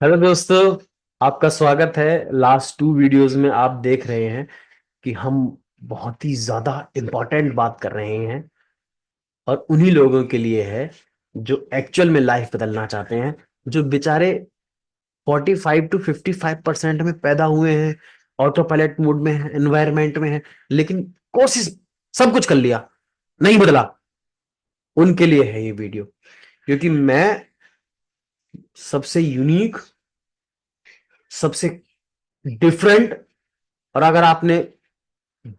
Hello दोस्तों, आपका स्वागत है। लास्ट 2 वीडियोस में आप देख रहे हैं कि हम बहुत ही ज्यादा इम्पोर्टेंट बात कर रहे हैं और उन्हीं लोगों के लिए है जो एक्चुअल में लाइफ बदलना चाहते हैं, जो बेचारे 45 to 55% में पैदा हुए हैं, ऑटो पायलट मोड में है, एनवायरमेंट में है, लेकिन कोशिश सब कुछ कर लिया, नहीं बदला। उनके लिए है ये वीडियो, क्योंकि मैं सबसे यूनिक, सबसे डिफरेंट, और अगर आपने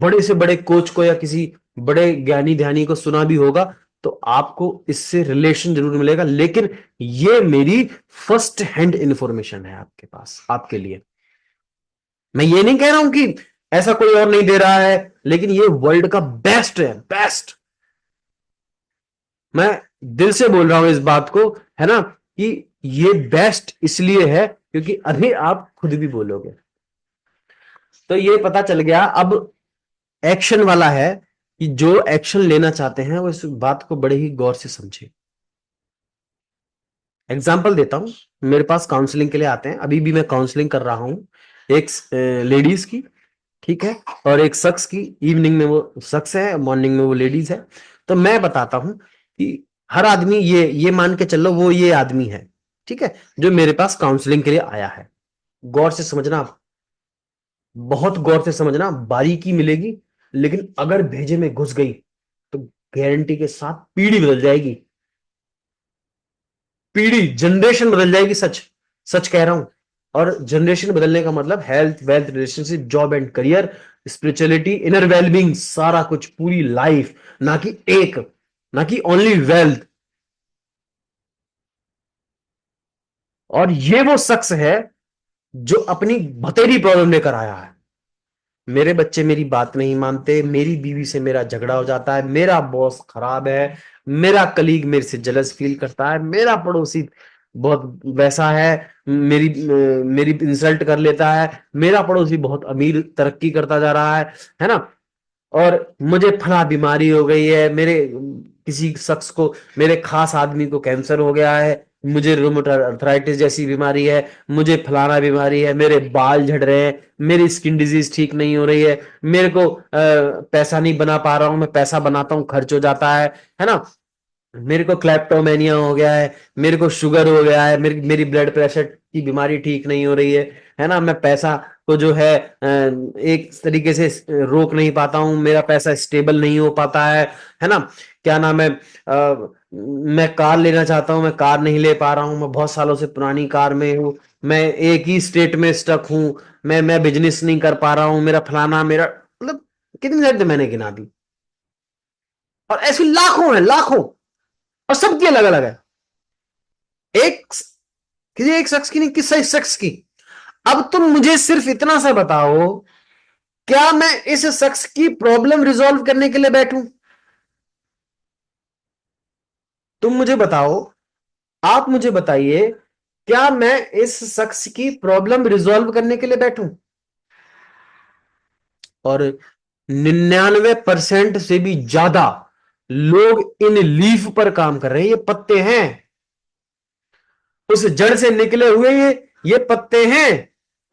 बड़े से बड़े कोच को या किसी बड़े ज्ञानी ध्यानी को सुना भी होगा तो आपको इससे रिलेशन जरूर मिलेगा, लेकिन ये मेरी फर्स्ट हैंड इंफॉर्मेशन है आपके पास, आपके लिए। मैं ये नहीं कह रहा हूं कि ऐसा कोई और नहीं दे रहा है, लेकिन ये वर्ल्ड का बेस्ट है, बेस्ट। मैं दिल से बोल रहा हूं इस बात को, है ना, कि ये बेस्ट इसलिए है क्योंकि अभी आप खुद भी बोलोगे। तो ये पता चल गया। अब एक्शन वाला है कि जो एक्शन लेना चाहते हैं वो इस बात को बड़े ही गौर से समझे। एग्जाम्पल देता हूं, मेरे पास काउंसलिंग के लिए आते हैं, अभी भी मैं काउंसलिंग कर रहा हूं एक लेडीज की, ठीक है, और एक शख्स की। इवनिंग में वो शख्स है, मॉर्निंग में वो लेडीज है। तो मैं बताता हूं कि हर आदमी, ये मान के चलो वो ये आदमी है, ठीक है, जो मेरे पास काउंसलिंग के लिए आया है। गौर से समझना, बहुत गौर से समझना, बारीकी मिलेगी, लेकिन अगर भेजे में घुस गई तो गारंटी के साथ पीढ़ी बदल जाएगी। पीढ़ी, जनरेशन बदल जाएगी, सच सच कह रहा हूं। और जनरेशन बदलने का मतलब health, wealth, relationship, job and career, spirituality, inner wellbeing, सारा कुछ, पूरी लाइफ। ना कि एक, ना कि ओनली वेल्थ। और ये वो शख्स है जो अपनी बतेरी प्रॉब्लम लेकर आया है। मेरे बच्चे मेरी बात नहीं मानते, मेरी बीवी से मेरा झगड़ा हो जाता है, मेरा बॉस खराब है, मेरा कलीग मेरे से जलस फील करता है, मेरा पड़ोसी बहुत वैसा है, मेरी इंसल्ट कर लेता है, मेरा पड़ोसी बहुत अमीर तरक्की करता जा रहा है ना, और मुझे फला बीमारी हो गई है, मेरे किसी शख्स को, मेरे खास आदमी को कैंसर हो गया है, मुझे रूमेटॉइड अर्थराइटिस जैसी बीमारी है, मुझे फलाना बीमारी है, मेरे बाल झड़ रहे हैं, मेरी स्किन डिजीज ठीक नहीं हो रही है, मेरे को पैसा नहीं बना पा रहा हूं, मैं पैसा बनाता हूं खर्च हो जाता है ना, मेरे को क्लेप्टोमेनिया हो गया मेरे को शुगर हो गया है, मेरी मेरी ब्लड प्रेशर की बीमारी ठीक नहीं हो रही है ना, मैं पैसा को जो है एक तरीके से रोक नहीं पाता हूं, मेरा पैसा स्टेबल नहीं हो पाता है ना, क्या नाम है, मैं कार लेना चाहता हूं, मैं कार नहीं ले पा रहा हूं, मैं बहुत सालों से पुरानी कार में हूं, मैं एक ही स्टेट में स्टक हूं, मैं बिजनेस नहीं कर पा रहा हूं, मेरा फलाना, मेरा मतलब कितनी सारी तो मैंने गिना दी, और ऐसी लाखों है, लाखों, और सबकी अलग अलग है। एक, किसी एक शख्स की नहीं, किसी शख्स की। अब तुम मुझे सिर्फ इतना सा बताओ, क्या मैं इस शख्स की प्रॉब्लम रिजॉल्व करने के लिए बैठूं? तुम मुझे बताओ, आप मुझे बताइए, क्या मैं इस शख्स की प्रॉब्लम रिजॉल्व करने के लिए बैठूं? और 99% से भी ज्यादा लोग इन लीफ पर काम कर रहे हैं। ये पत्ते हैं, उस जड़ से निकले हुए ये पत्ते हैं,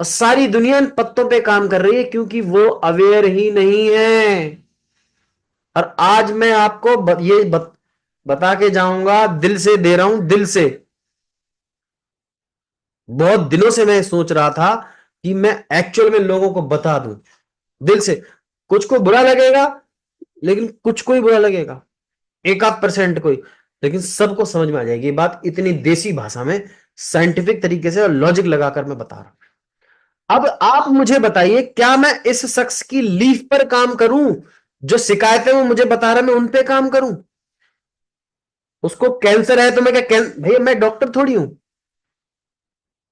और सारी दुनिया इन पत्तों पे काम कर रही है क्योंकि वो अवेयर ही नहीं है। और आज मैं आपको बता के जाऊंगा, दिल से दे रहा हूं, दिल से। बहुत दिनों से मैं सोच रहा था कि मैं एक्चुअल में लोगों को बता दूं, दिल से। कुछ को बुरा लगेगा, लेकिन कुछ को ही बुरा लगेगा, एक आध परसेंट कोई, लेकिन सबको समझ में आ जाएगी ये बात, इतनी देसी भाषा में, साइंटिफिक तरीके से और लॉजिक लगाकर मैं बता रहा हूं। अब आप मुझे बताइए, क्या मैं इस शख्स की लीफ पर काम करूं? जो शिकायतें वो मुझे बता रहा है, मैं उन पे काम करूं? उसको कैंसर है तो मैं क्या भैया मैं डॉक्टर थोड़ी हूं,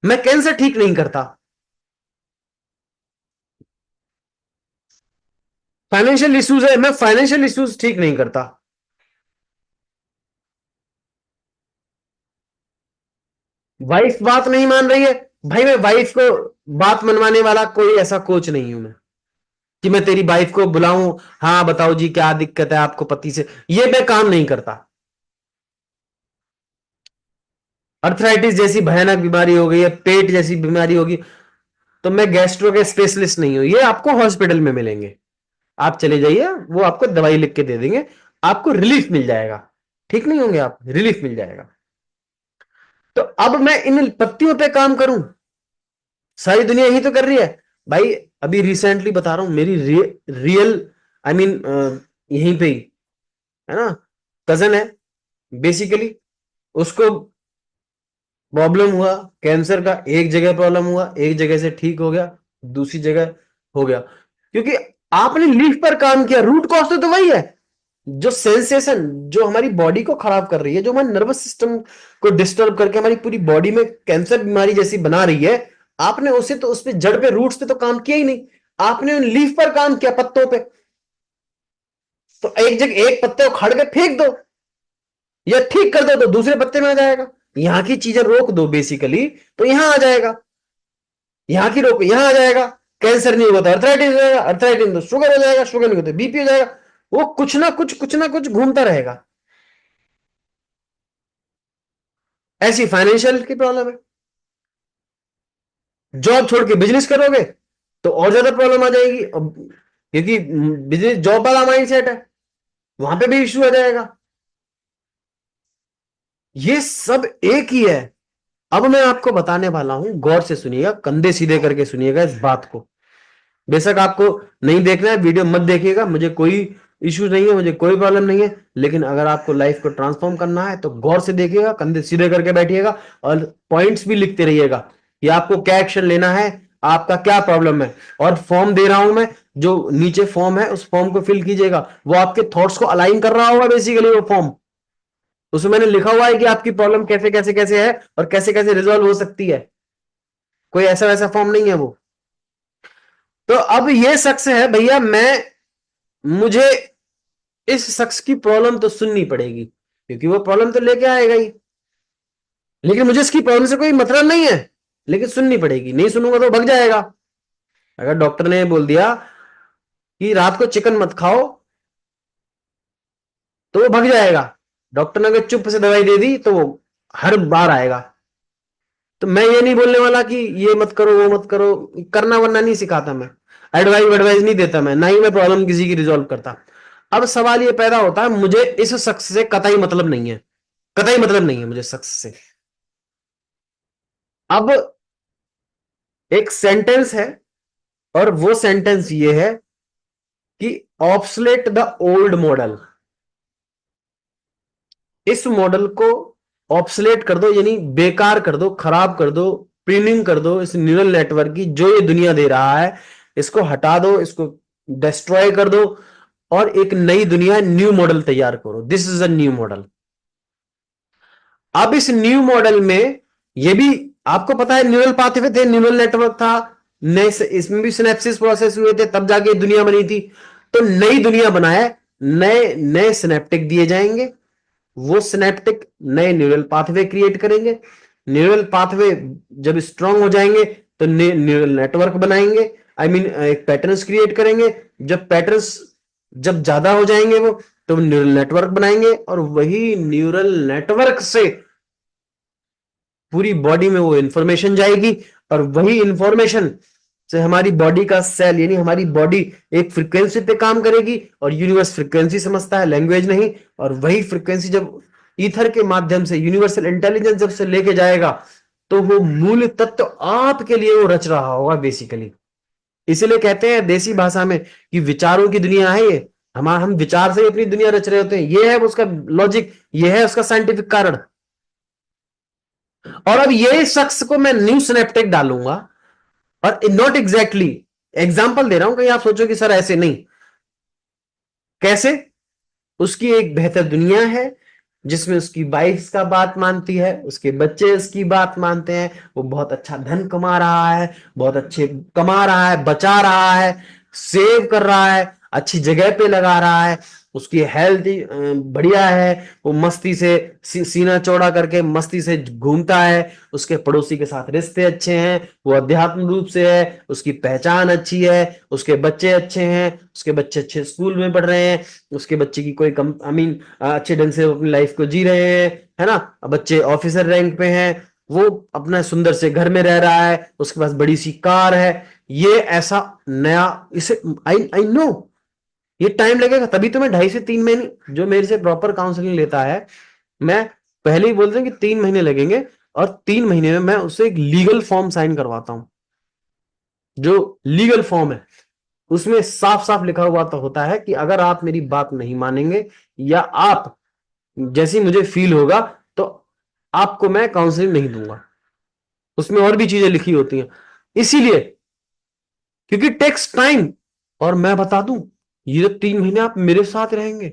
मैं कैंसर ठीक नहीं करता। फाइनेंशियल इश्यूज है, मैं फाइनेंशियल इश्यूज ठीक नहीं करता। वाइफ बात नहीं मान रही है, भाई मैं वाइफ को बात मनवाने वाला कोई ऐसा कोच नहीं हूं मैं, कि मैं तेरी वाइफ को बुलाऊं, हाँ बताओ जी क्या दिक्कत है आपको पति से, ये मैं काम नहीं करता। अर्थराइटिस जैसी भयानक बीमारी हो गई है, पेट जैसी बीमारी होगी, तो मैं गैस्ट्रो के स्पेशलिस्ट नहीं हूं, ये आपको हॉस्पिटल में मिलेंगे। आप चले जाइए, वो आपको दवाई लिख के दे देंगे, आपको रिलीफ मिल जाएगा। ठीक नहीं होंगे आप, रिलीफ मिल जाएगा। तो अब मैं इन पत्तियों पे काम करूं, सारी दुनिया यही तो कर रही है भाई। अभी रिसेंटली बता रहा हूं, मेरी रियल आई मीन यहीं पे ही है ना, कजन है बेसिकली, उसको प्रॉब्लम हुआ कैंसर का, एक जगह प्रॉब्लम हुआ, एक जगह से ठीक हो गया, दूसरी जगह हो गया, क्योंकि आपने लीफ पर काम किया। रूट कॉज तो वही है, जो सेंसेशन जो हमारी बॉडी को खराब कर रही है, जो हमारे नर्वस सिस्टम को डिस्टर्ब करके हमारी पूरी बॉडी में कैंसर बीमारी जैसी बना रही है, आपने उसे तो उस पे जड़ पे रूट्स पे तो काम किया ही नहीं, आपने उन लीफ पर काम किया, पत्तों पे। तो एक जगह एक पत्ते को खड़ के फेंक दो या ठीक कर दो तो दूसरे पत्ते में आ जाएगा। यहां की चीजें रोक दो बेसिकली, तो यहां आ जाएगा। यहां की रोक, यहां आ जाएगा। कैंसर नहीं होगा तो अर्थराइटिस हो जाएगा, अर्थराइटिस तो शुगर हो जाएगा, शुगर नहीं होता तो बीपी हो जाएगा। वो कुछ ना कुछ घूमता रहेगा। ऐसी फाइनेंशियल की प्रॉब्लम है, जॉब छोड़ के बिजनेस करोगे तो और ज्यादा प्रॉब्लम आ जाएगी, क्योंकि बिजनेस जॉब वाला माइंडसेट है, वहां पे भी इश्यू आ जाएगा। ये सब एक ही है। अब मैं आपको बताने वाला हूं, गौर से सुनिएगा, कंधे सीधे करके सुनिएगा इस बात को। बेशक आपको नहीं देखना है वीडियो, मत देखिएगा, मुझे कोई इश्यू नहीं है, मुझे कोई प्रॉब्लम नहीं है, लेकिन अगर आपको लाइफ को ट्रांसफॉर्म करना है तो गौर से देखिएगा, कंधे सीधे करके बैठिएगा और पॉइंट्स भी लिखते रहिएगा कि आपको क्या एक्शन लेना है, आपका क्या प्रॉब्लम है। और फॉर्म दे रहा हूं मैं, जो नीचे फॉर्म है उस फॉर्म को फिल कीजिएगा, वो आपके थॉट्स को अलाइन कर रहा होगा बेसिकली वो फॉर्म। उसमें मैंने लिखा हुआ है कि आपकी प्रॉब्लम कैसे कैसे कैसे है और कैसे कैसे रिजॉल्व हो सकती है। कोई ऐसा वैसा फॉर्म नहीं है वो। तो अब ये शख्स है भैया, मैं मुझे इस शख्स की प्रॉब्लम तो सुननी पड़ेगी, क्योंकि वो प्रॉब्लम तो लेके आएगा ही, लेकिन मुझे इसकी प्रॉब्लम से कोई मतलब नहीं है, लेकिन सुननी पड़ेगी, नहीं सुनूंगा तो भग जाएगा। अगर डॉक्टर ने बोल दिया कि रात को चिकन मत खाओ तो वो भग जाएगा। डॉक्टर ने अगर चुप से दवाई दे दी तो वो हर बार आएगा। तो मैं ये नहीं बोलने वाला कि ये मत करो वो मत करो, करना वरना नहीं सिखाता मैं, एडवाइस एडवाइस नहीं देता मैं, ना ही मैं प्रॉब्लम किसी की रिजॉल्व करता। अब सवाल ये पैदा होता है, मुझे इस शख्स से कतई मतलब नहीं है, कतई मतलब नहीं है मुझे शख्स से। अब एक सेंटेंस है, और वो सेंटेंस ये है कि ऑब्सलेट द ओल्ड मॉडल। इस मॉडल को ऑब्सलेट कर दो, यानी बेकार कर दो, खराब कर दो, प्रीनिंग कर दो इस न्यूरल नेटवर्क की जो ये दुनिया दे रहा है। इसको हटा दो, इसको डिस्ट्रॉय कर दो, और एक नई दुनिया, न्यू मॉडल तैयार करो। This is a new model. अब इस न्यू मॉडल में ये भी आपको पता है, न्यूरल पाथवे थे, न्यूरल नेटवर्क था, नए इसमें भी सिनेप्सिस प्रोसेस हुए थे, तब जाके दुनिया बनी थी। तो नई दुनिया बनाए, नए नए सिनेप्टिक दिए जाएंगे, वो सिनेप्टिक नए न्यूरल पाथवे क्रिएट करेंगे। न्यूरल पाथवे जब स्ट्रांग हो जाएंगे तो न्यूरल नेटवर्क बनाएंगे, आई मीन एक पैटर्न्स क्रिएट करेंगे। जब पैटर्न्स जब ज्यादा हो जाएंगे वो, तो न्यूरल नेटवर्क बनाएंगे, और वही न्यूरल नेटवर्क से पूरी बॉडी में वो इंफॉर्मेशन जाएगी, और वही इंफॉर्मेशन से हमारी बॉडी का सेल, यानी हमारी बॉडी एक फ्रीक्वेंसी पे काम करेगी, और यूनिवर्स फ्रीक्वेंसी समझता है, लैंग्वेज नहीं। और वही फ्रीक्वेंसी जब ईथर के माध्यम से यूनिवर्सल इंटेलिजेंस जब से लेके जाएगा, तो वो मूल तत्व आपके लिए वो रच रहा होगा बेसिकली। इसीलिए कहते हैं देसी भाषा में कि विचारों की दुनिया है ये, हम विचार से ही अपनी दुनिया रच रहे होते हैं। ये है उसका लॉजिक, ये है उसका साइंटिफिक कारण। और अब ये शख्स को मैं न्यू सिनेप्टिक डालूंगा, और नॉट एग्जैक्टली एग्जाम्पल दे रहा हूं, कहीं आप सोचो कि सर ऐसे नहीं, कैसे। उसकी एक बेहतर दुनिया है जिसमें उसकी वाइफ इसका बात मानती है, उसके बच्चे इसकी बात मानते हैं, वो बहुत अच्छा धन कमा रहा है, बहुत अच्छे कमा रहा है, बचा रहा है, सेव कर रहा है, अच्छी जगह पे लगा रहा है, उसकी हेल्थ बढ़िया है, वो मस्ती से सीना चौड़ा करके मस्ती से घूमता है, उसके पड़ोसी के साथ रिश्ते अच्छे हैं, वो अध्यात्म रूप से है, उसकी पहचान अच्छी है, उसके बच्चे अच्छे हैं, उसके बच्चे अच्छे स्कूल में पढ़ रहे हैं, उसके बच्चे की कोई कम आई मीन अच्छे ढंग से अपनी लाइफ को जी रहे हैं, है ना, बच्चे ऑफिसर रैंक पे हैं, वो अपना सुंदर से घर में रह रहा है, उसके पास बड़ी सी कार है, ये ऐसा नया, इसे आई आई नो ये टाइम लगेगा, तभी तो मैं 2.5 से 3 महीने, जो मेरे से प्रॉपर काउंसलिंग लेता है, मैं पहले ही बोलते हैं कि 3 महीने लगेंगे, और 3 महीने में मैं उससे एक लीगल फॉर्म साइन करवाता हूं। जो लीगल फॉर्म है उसमें साफ साफ लिखा हुआ तो होता है कि अगर आप मेरी बात नहीं मानेंगे, या आप जैसी मुझे फील होगा, तो आपको मैं काउंसलिंग नहीं दूंगा। उसमें और भी चीजें लिखी होती हैं, इसीलिए, क्योंकि टेक्स टाइम। और मैं बता दूं, ये जो 3 महीने आप मेरे साथ रहेंगे,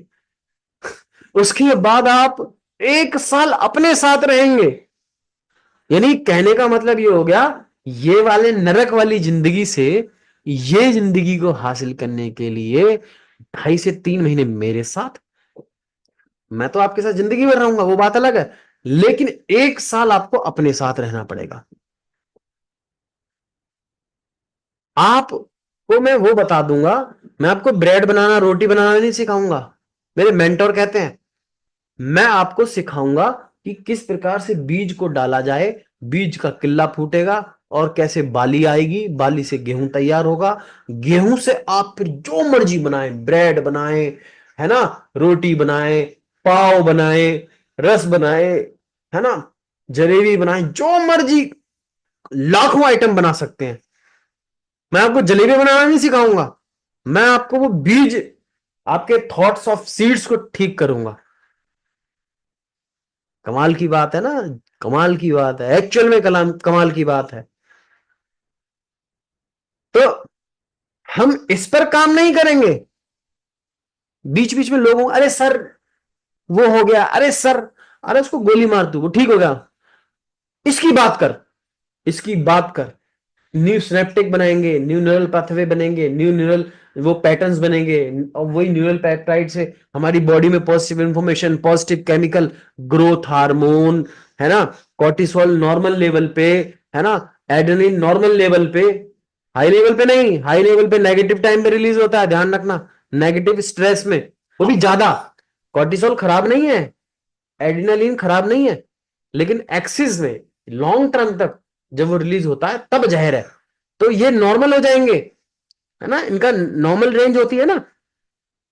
उसके बाद आप 1 साल अपने साथ रहेंगे। यानी कहने का मतलब ये हो गया, ये वाले नरक वाली जिंदगी से ये जिंदगी को हासिल करने के लिए 2.5 से 3 महीने मेरे साथ, मैं तो आपके साथ जिंदगी भर रहूंगा, वो बात अलग है, लेकिन 1 साल आपको अपने साथ रहना पड़ेगा। आपको मैं वो बता दूंगा, मैं आपको ब्रेड बनाना, रोटी बनाना नहीं सिखाऊंगा। मेरे मेंटोर कहते हैं, मैं आपको सिखाऊंगा कि किस प्रकार से बीज को डाला जाए, बीज का किल्ला फूटेगा, और कैसे बाली आएगी, बाली से गेहूं तैयार होगा, गेहूं से आप फिर जो मर्जी बनाएं, ब्रेड बनाएं, है ना, रोटी बनाएं, पाव बनाएं, रस बनाएं, है ना, जलेबी बनाएं, जो मर्जी, लाखों आइटम बना सकते हैं। मैं आपको जलेबी बनाना नहीं सिखाऊंगा, मैं आपको वो बीज, आपके थॉट्स ऑफ सीड्स को ठीक करूंगा। कमाल की बात है ना, कमाल की बात है, एक्चुअल में कलाम कमाल की बात है। तो हम इस पर काम नहीं करेंगे, बीच बीच में लोगों, अरे सर वो हो गया, अरे सर, अरे उसको गोली मार तू, वो ठीक हो गया, इसकी बात कर, इसकी बात कर। न्यू सिनेप्टिक बनाएंगे, न्यू न्यूरल पाथवे बनेंगे, न्यू न्यूरल वो पैटर्न्स बनेंगे, और वही न्यूरल पेप्टाइड से हमारी बॉडी में positive information, positive chemical, growth hormone, है ना, कॉर्टिसोल नॉर्मल लेवल पे, है ना, एड्रेनलिन नॉर्मल लेवल पे, हाई लेवल पे नहीं, हाई लेवल पे नेगेटिव टाइम पे रिलीज होता है, ध्यान रखना, नेगेटिव स्ट्रेस में, वो भी ज्यादा। कॉर्टिसोल खराब नहीं है, एड्रेनलिन खराब नहीं है, लेकिन एक्सिस में लॉन्ग टर्म तक जब वो रिलीज होता है तब जहर है। तो ये नॉर्मल हो जाएंगे, है ना, इनका नॉर्मल रेंज होती है ना,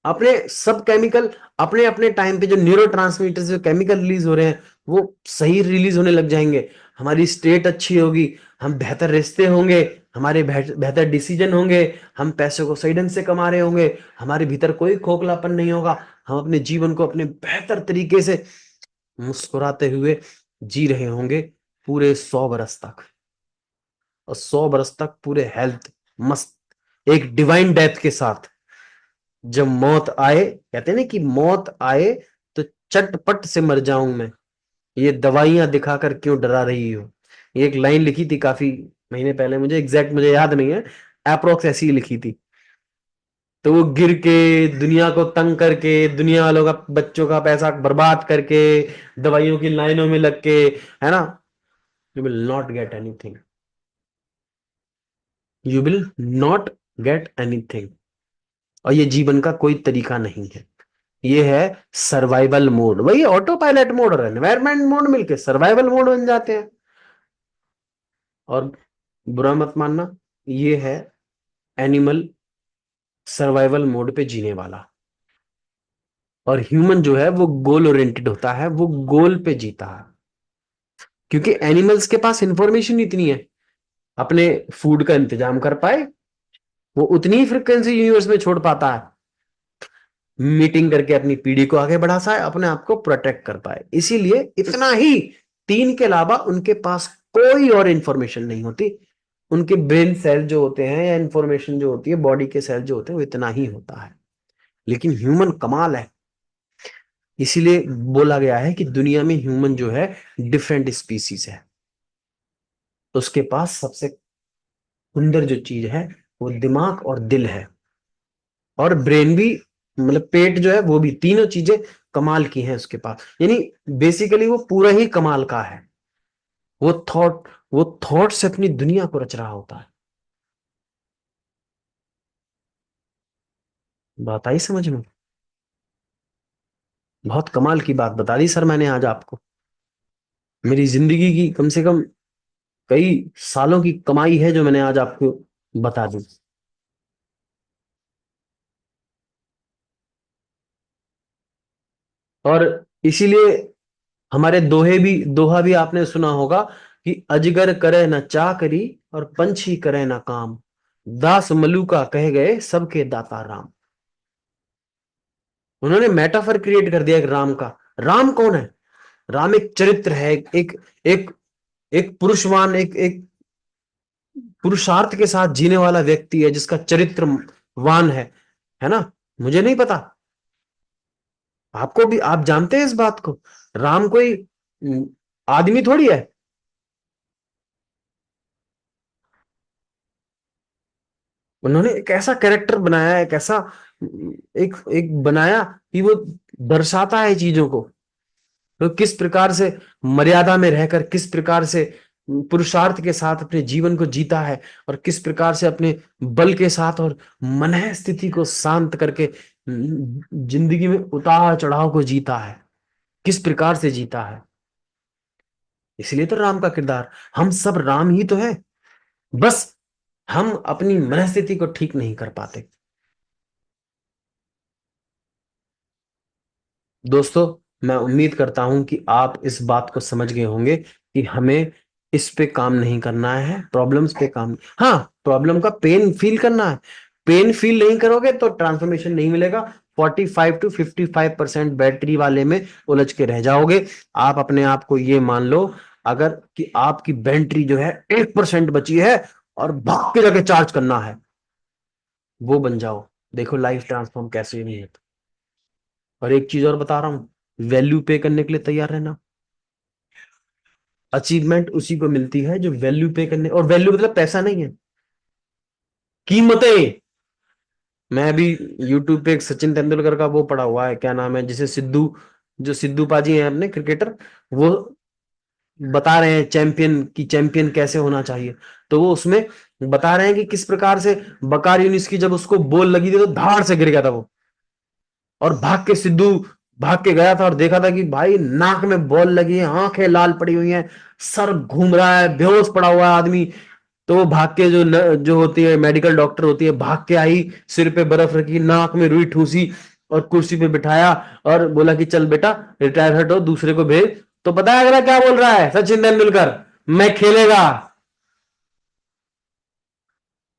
अपने सब केमिकल, अपने अपने टाइम पे जो न्यूरो ट्रांसमीटर्स, जो केमिकल रिलीज हो रहे हैं, वो सही रिलीज होने लग जाएंगे, हमारी स्टेट अच्छी होगी, हम बेहतर रिश्ते होंगे, हमारे बेहतर डिसीजन होंगे, हम पैसे को सही ढंग से कमा रहे होंगे, हमारे भीतर कोई खोखलापन नहीं होगा, हम अपने जीवन को अपने बेहतर तरीके से मुस्कुराते हुए जी रहे होंगे पूरे 100 बरस तक, और 100 बरस तक पूरे हेल्थ मस्त, एक डिवाइन डेथ के साथ। जब मौत आए, कहते हैं ना कि मौत आए तो चटपट से मर जाऊं मैं, ये दवाइयां दिखाकर क्यों डरा रही हो। ये एक लाइन लिखी थी काफी महीने पहले, मुझे एग्जैक्ट मुझे याद नहीं है, अप्रोक्स ऐसी ही लिखी थी। तो वो गिर के, दुनिया को तंग करके, दुनिया वालों का, बच्चों का पैसा बर्बाद करके, दवाइयों की लाइनों में लग के, है ना, you will not get anything, you will not get anything. और ये जीवन का कोई तरीका नहीं है, ये है सर्वाइवल मोड, वही ऑटो पायलट मोड और एनवायरमेंट मोड मिलके सर्वाइवल मोड बन जाते हैं। और बुरा मत मानना, ये है एनिमल सर्वाइवल मोड पे जीने वाला, और ह्यूमन जो है वो गोल ओरिएंटेड होता है, वो गोल पे जीता है, क्योंकि एनिमल्स के पास इंफॉर्मेशन इतनी है, अपने फूड का इंतजाम कर पाए, वो उतनी ही फ्रिक्वेंसी यूनिवर्स में छोड़ पाता है, मीटिंग करके अपनी पीढ़ी को आगे बढ़ा पाए, अपने आप को प्रोटेक्ट कर पाए, इसीलिए इतना ही, 3 के अलावा उनके पास कोई और इंफॉर्मेशन नहीं होती। उनके ब्रेन सेल जो होते हैं, या इंफॉर्मेशन जो होती है, बॉडी के सेल जो होते हैं, वो इतना ही होता है। लेकिन ह्यूमन कमाल है, इसीलिए बोला गया है कि दुनिया में ह्यूमन जो है डिफरेंट स्पीसीज है, उसके पास सबसे सुंदर जो चीज है वो दिमाग और दिल है, और ब्रेन भी, मतलब पेट जो है वो भी, तीनों चीजें कमाल की हैं उसके पास, यानी बेसिकली वो पूरा ही कमाल का है। वो थॉट से अपनी दुनिया को रच रहा होता है। बात आई समझ में? बहुत कमाल की बात बता दी सर मैंने आज आपको। मेरी जिंदगी की कम से कम कई सालों की कमाई है जो मैंने आज आपको बता दी। और इसीलिए हमारे दोहा भी आपने सुना होगा कि अजगर करे न चाकरी और पंछी करे न काम, दास मलूका कह गए सबके दाता राम। उन्होंने मेटाफर क्रिएट कर दिया एक राम का। राम कौन है? राम एक चरित्र है, एक एक पुरुषवान, एक पुरुषार्थ के साथ जीने वाला व्यक्ति है जिसका चरित्रवान है ना? मुझे नहीं पता, आपको भी, आप जानते हैं इस बात को? राम कोई आदमी थोड़ी है। उन्होंने एक ऐसा कैरेक्टर बनाया, एक ऐसा एक एक बनाया कि वो दर्शाता है चीजों को, तो किस प्रकार से मर्यादा में रहकर, किस प्रकार से पुरुषार्थ के साथ अपने जीवन को जीता है, और किस प्रकार से अपने बल के साथ और मन स्थिति को शांत करके जिंदगी में उतार चढ़ाव को जीता है, किस प्रकार से जीता है। इसलिए तो राम का किरदार, हम सब राम ही तो है, बस हम अपनी मनस्थिति को ठीक नहीं कर पाते। दोस्तों, मैं उम्मीद करता हूं कि आप इस बात को समझ गए होंगे कि हमें इस पे काम नहीं करना है, प्रॉब्लम्स पे काम, हाँ, प्रॉब्लम का पेन फील करना है। पेन फील नहीं करोगे तो ट्रांसफॉर्मेशन नहीं मिलेगा। 45 to 55% बैटरी वाले में उलझ के रह जाओगे। आप अपने आप को ये मान लो, अगर कि आपकी बैटरी जो है 1% बची है और भाग के जाके चार्ज करना है, वो बन जाओ। देखो लाइफ ट्रांसफॉर्म कैसे नहीं है। और एक चीज और बता रहा हूं, वैल्यू पे करने के लिए तैयार रहना। अचीवमेंट उसी को मिलती है जो वैल्यू पे करने, और वैल्यू मतलब पैसा नहीं है, कीमतें। मैं अभी यूट्यूब पे एक सचिन तेंदुलकर का वो पड़ा हुआ है, क्या नाम है, जिसे सिद्धू, जो सिद्धू पाजी हैं अपने क्रिकेटर, वो बता रहे हैं चैंपियन की, चैंपियन कैसे होना चाहिए। तो वो उसमें बता रहे हैं कि किस प्रकार से बकार यूनिस की जब उसको बॉल लगी थी तो धाड़ से गिर गया था वो, और भाग के सिद्धू भाग के गया था और देखा था कि भाई नाक में बॉल लगी है, आंखें लाल पड़ी हुई हैं, सर घूम रहा है, बेहोश पड़ा हुआ है आदमी। तो वो भाग के, जो होती है मेडिकल डॉक्टर होती है, भाग के आई, सिर पे बर्फ रखी, नाक में रुई ठूसी और कुर्सी पे बिठाया और बोला कि चल बेटा रिटायर हटो, दूसरे को भेज। तो पता है अगला क्या बोल रहा है सचिन तेंदुलकर? मैं खेलेगा।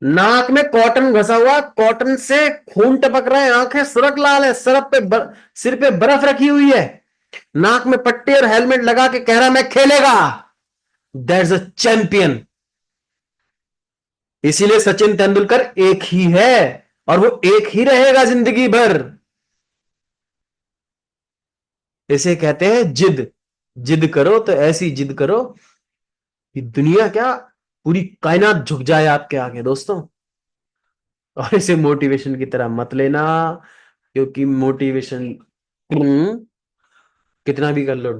नाक में कॉटन घसा हुआ, कॉटन से खून टपक रहे हैं, आंखें सुरख लाल है, सिर पे बर्फ रखी हुई है, नाक में पट्टी और हेलमेट लगा के कह रहा मैं खेलेगा। That's a champion. इसीलिए सचिन तेंदुलकर एक ही है और वो एक ही रहेगा जिंदगी भर। इसे कहते हैं जिद। जिद करो तो ऐसी जिद करो कि दुनिया क्या, पूरी कायनात झुक जाए आपके आगे दोस्तों। और इसे मोटिवेशन की तरह मत लेना, क्योंकि मोटिवेशन कितना भी कर लो,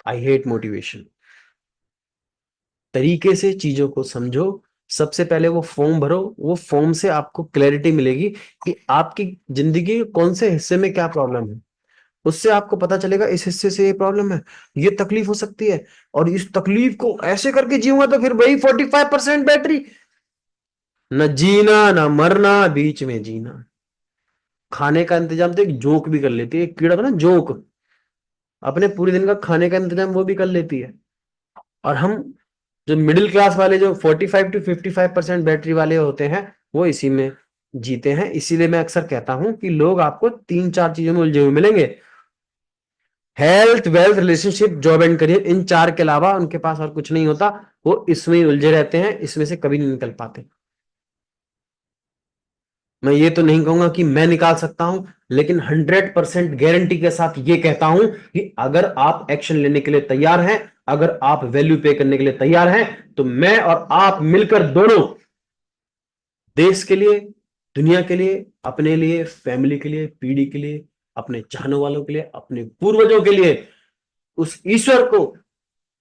आई हेट मोटिवेशन। तरीके से चीजों को समझो। सबसे पहले वो फॉर्म भरो, वो फॉर्म से आपको क्लैरिटी मिलेगी कि आपकी जिंदगी के कौन से हिस्से में क्या प्रॉब्लम है। उससे आपको पता चलेगा इस हिस्से से ये प्रॉब्लम है, ये तकलीफ हो सकती है, और इस तकलीफ को ऐसे करके जीऊंगा तो फिर वही 45% बैटरी। न जीना न मरना, बीच में जीना। खाने का इंतजाम तो एक जोक भी कर लेती है, एक कीड़ा था ना जोक, अपने पूरे दिन का खाने का इंतजाम वो भी कर लेती है। और हम जो मिडिल क्लास वाले, जो 45 to 55% बैटरी वाले होते हैं, वो इसी में जीते हैं। इसीलिए मैं अक्सर कहता हूं कि लोग आपको तीन चार चीजों में उलझे हुए मिलेंगे: health, wealth, relationship, job and career. इन चार के अलावा उनके पास और कुछ नहीं होता। वो इसमें ही उलझे रहते हैं, इसमें से कभी नहीं निकल पाते। मैं ये तो नहीं कहूंगा कि मैं निकाल सकता हूं, लेकिन 100% गारंटी के साथ ये कहता हूं कि अगर आप एक्शन लेने के लिए तैयार हैं, अगर आप वैल्यू पे करने के लिए तैयार हैं, तो मैं और आप मिलकर दोनों देश के लिए, दुनिया के लिए, अपने लिए, फैमिली के लिए, पीढ़ी के लिए, अपने चाहने वालों के लिए, अपने पूर्वजों के लिए, उस ईश्वर को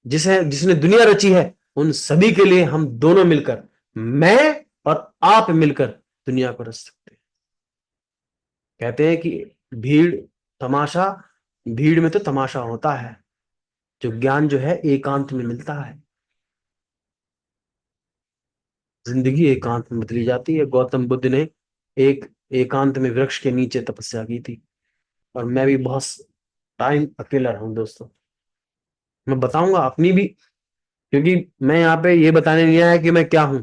जिसे जिसने दुनिया रची है, उन सभी के लिए हम दोनों मिलकर, मैं और आप मिलकर दुनिया को रच सकते हैं। कहते हैं कि भीड़ तमाशा, भीड़ में तो तमाशा होता है, जो ज्ञान जो है एकांत में मिलता है। जिंदगी एकांत में बदली जाती है। गौतम बुद्ध ने एक एकांत में वृक्ष के नीचे तपस्या की थी, और मैं भी बहुत टाइम अकेला रहा हूं दोस्तों। मैं बताऊंगा अपनी भी, क्योंकि मैं यहाँ पे ये बताने नहीं आया कि मैं क्या हूं।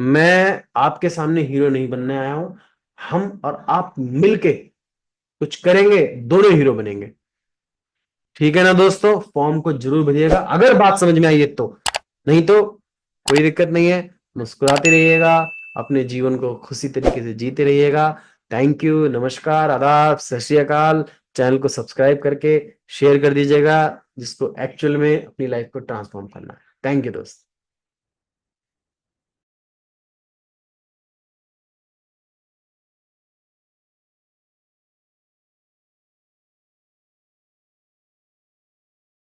मैं आपके सामने हीरो नहीं बनने आया हूं। हम और आप मिलके कुछ करेंगे, दोनों हीरो बनेंगे। ठीक है ना दोस्तों? फॉर्म को जरूर भरिएगा अगर बात समझ में आई है तो। नहीं तो कोई दिक्कत नहीं है, मुस्कुराते रहिएगा, अपने जीवन को खुशी तरीके से जीते रहिएगा। थैंक यू, नमस्कार, आदाब, सत श्री अकाल। चैनल को सब्सक्राइब करके शेयर कर दीजिएगा, जिसको एक्चुअल में अपनी लाइफ को ट्रांसफॉर्म करना है। थैंक यू दोस्त।